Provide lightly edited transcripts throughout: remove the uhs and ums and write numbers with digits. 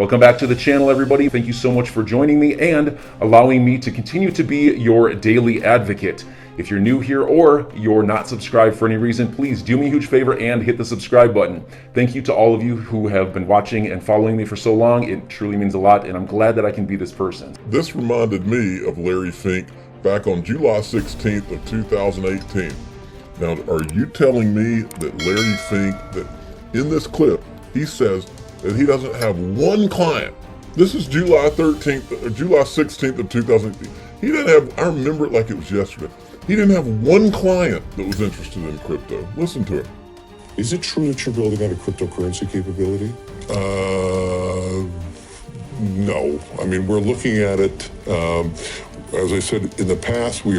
Welcome back to the channel, everybody. Thank you so much for joining me and allowing me to continue to be your daily advocate. If you're new here or you're not subscribed for any reason, please do me a huge favor and hit the subscribe button. Thank you to all of you who have been watching and following me for so long. It truly means a lot, and I'm glad that I can be this person. This reminded me of Larry Fink back on July 16th of 2018. Now, are you telling me that Larry Fink, that in this clip, he says that he doesn't have one client? This is July 16th of 2018. He didn't have, I remember it like it was yesterday. He didn't have one client that was interested in crypto. Listen to it. Is it true that you're building out a cryptocurrency capability? No. I mean, we're looking at it. As I said in the past, we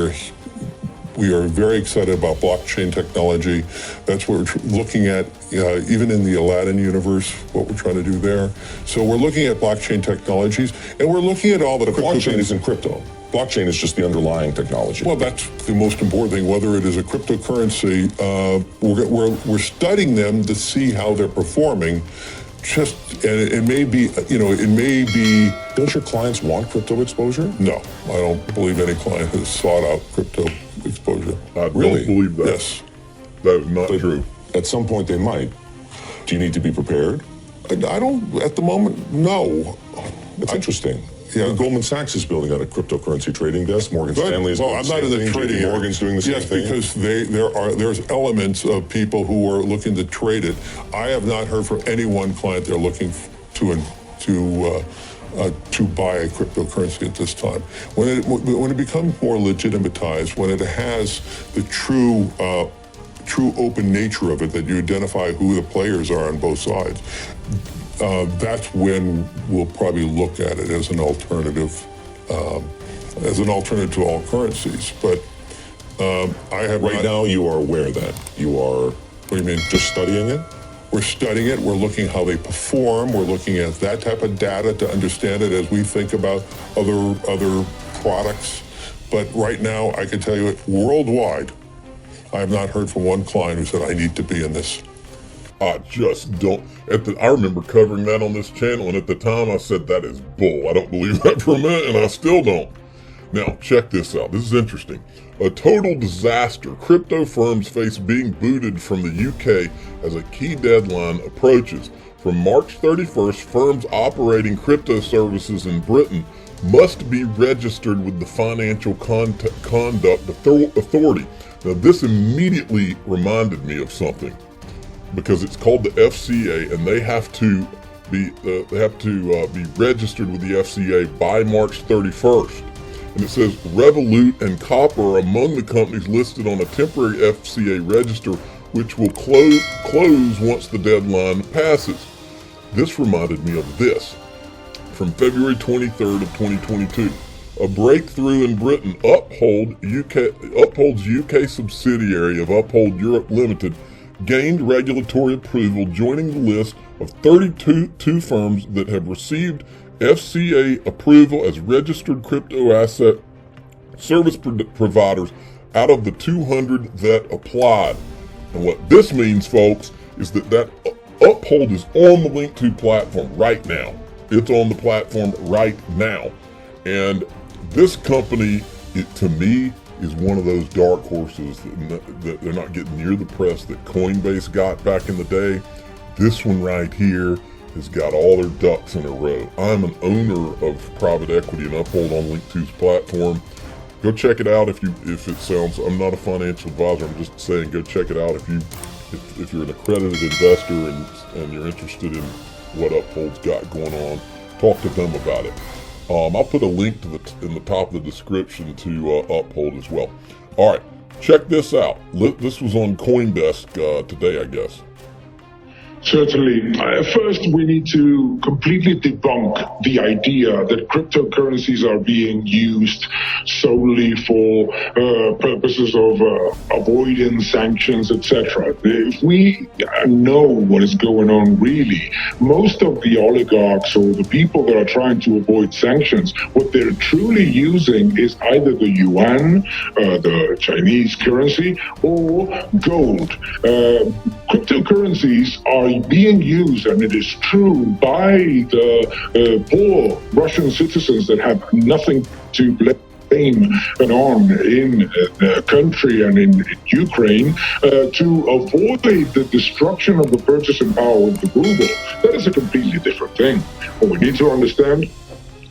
are very excited about blockchain technology. That's what we're looking at, even in the Aladdin universe, what we're trying to do there. So we're looking at blockchain technologies, and we're looking at all the blockchain isn't crypto. Blockchain is just the underlying technology. Well, that's the most important thing. Whether it is a cryptocurrency, we're studying them to see how they're performing. And it may be, it may be. Don't your clients want crypto exposure? No, I don't believe any client has sought out crypto exposure. I don't believe that. Yes. That is not true. At some point they might. Do you need to be prepared? I don't, at the moment, no. It's interesting. Yeah, Goldman Sachs is building out a cryptocurrency trading desk. Morgan Stanley is doing I'm not in the trading. Morgan's doing the same thing. Yes, because there's elements of people who are looking to trade it. I have not heard from any one client they're looking to buy a cryptocurrency at this time. When it becomes more legitimatized, when it has the true open nature of it, that you identify who the players are on both sides, that's when we'll probably look at it as an alternative to all currencies. But I have right now you are aware that you are. What do you mean? Just studying it? We're studying it. We're looking how they perform. We're looking at that type of data to understand it as we think about other products. But right now, I can tell you, worldwide, I have not heard from one client who said, I need to be in this. I just don't. I remember covering that on this channel, and at the time I said that is bull. I don't believe that for a minute, and I still don't. Now, check this out. This is interesting. A total disaster. Crypto firms face being booted from the UK as a key deadline approaches. From March 31st, firms operating crypto services in Britain must be registered with the Financial Conduct Authority. Now, this immediately reminded me of something, because it's called the FCA, and they have to be registered with the FCA by March 31st. And it says Revolut and Copper are among the companies listed on a temporary FCA register, which will close once the deadline passes. This reminded me of this. From February 23rd of 2022, a breakthrough in Britain, Uphold's UK subsidiary of Uphold Europe Limited, gained regulatory approval, joining the list of 32 firms that have received FCA approval as registered crypto asset service providers out of the 200 that applied. And what this means, folks, is that Uphold is on the Link2 platform right now. It's on the platform right now. And this company, to me, is one of those dark horses that they're not getting near the press that Coinbase got back in the day. This one right here has got all their ducks in a row. I'm an owner of private equity and Uphold on Link2's platform. Go check it out if it sounds. I'm not a financial advisor. I'm just saying, go check it out if you're an accredited investor and you're interested in what Uphold's got going on. Talk to them about it. I'll put a link in the top of the description to Uphold as well. All right, check this out. This was on CoinDesk today, I guess. Certainly. First, we need to completely debunk the idea that cryptocurrencies are being used solely for purposes of avoiding sanctions, etc. If we know what is going on really, most of the oligarchs or the people that are trying to avoid sanctions, what they're truly using is either the yuan, the Chinese currency, or gold. cryptocurrencies are being used, and it is true, by the poor Russian citizens that have nothing to blame and on in the country and in Ukraine to avoid the destruction of the purchasing power of the ruble. That is a completely different thing. What we need to understand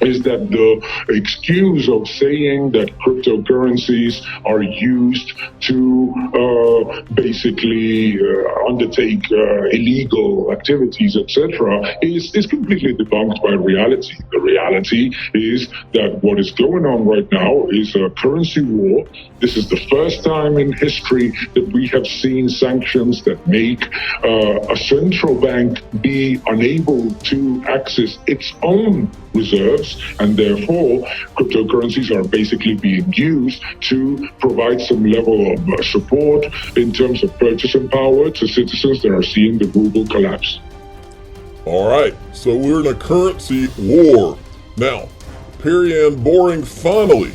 is that the excuse of saying that cryptocurrencies are used to basically undertake illegal activities, etc., is completely debunked by reality. The reality is that what is going on right now is a currency war. This is the first time in history that we have seen sanctions that make a central bank be unable to access its own reserves, and therefore cryptocurrencies are basically being used to provide some level of support in terms of purchasing power to citizens that are seeing the ruble collapse. All right, so we're in a currency war. Now, Perian Boring finally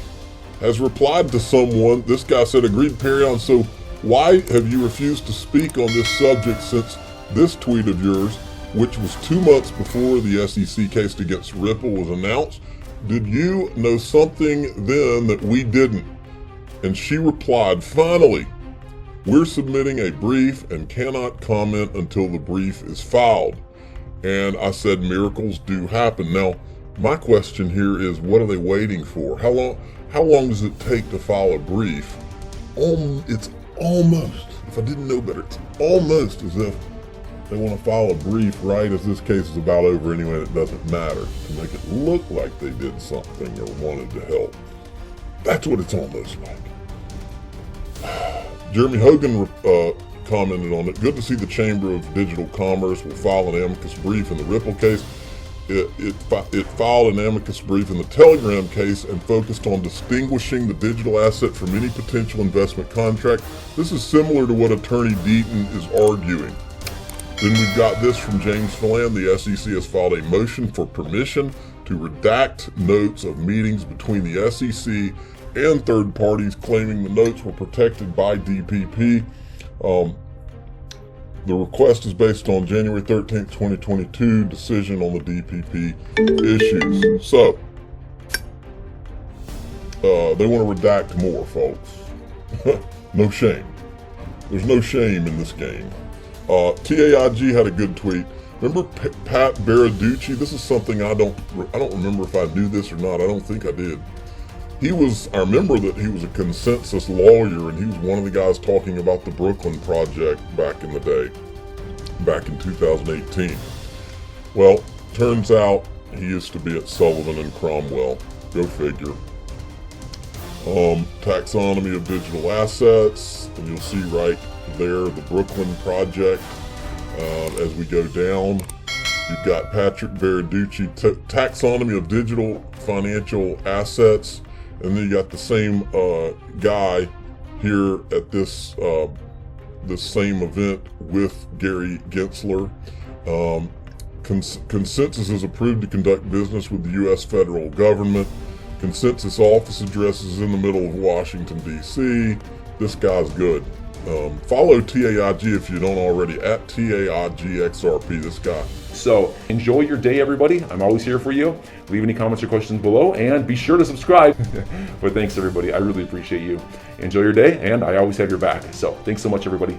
has replied to someone. This guy said, agreed, Perian, so why have you refused to speak on this subject since this tweet of yours, which was 2 months before the SEC case against Ripple was announced? Did you know something then that we didn't? And she replied, finally, we're submitting a brief and cannot comment until the brief is filed. And I said, miracles do happen. Now, my question here is, what are they waiting for? How long does it take to file a brief? It's almost, if I didn't know better, it's almost as if they want to file a brief right as this case is about over anyway. It doesn't matter, to make it look like they did something or wanted to help. That's what it's almost like. Jeremy Hogan commented on it. Good to see the Chamber of Digital Commerce will file an amicus brief in the Ripple case. It filed an amicus brief in the Telegram case and focused on distinguishing the digital asset from any potential investment contract. This is similar to what Attorney Deaton is arguing. Then we've got this from James Phelan. The SEC has filed a motion for permission to redact notes of meetings between the SEC and third parties, claiming the notes were protected by DPP. The request is based on January 13th, 2022 decision on the DPP issues. So, they want to redact more, folks. No shame. There's no shame in this game. TAIG had a good tweet. Remember Pat Baraducci? This is something I don't remember if I knew this or not. I don't think I did. I remember that he was a consensus lawyer, and he was one of the guys talking about the Brooklyn Project back in the day, back in 2018. Well, turns out he used to be at Sullivan and Cromwell. Go figure. Taxonomy of digital assets, and you'll see right there the Brooklyn Project. As we go down, you've got Patrick Baraducci, taxonomy of digital financial assets, and then you got the same guy here at this same event with Gary Gensler. Consensus is approved to conduct business with the U.S. federal government. Consensus office address is in the middle of Washington, D.C. This guy's good. Follow TAIG if you don't already, at TAIGXRP, this guy. So enjoy your day, everybody. I'm always here for you. Leave any comments or questions below, and be sure to subscribe. But thanks, everybody. I really appreciate you. Enjoy your day, and I always have your back. So thanks so much, everybody.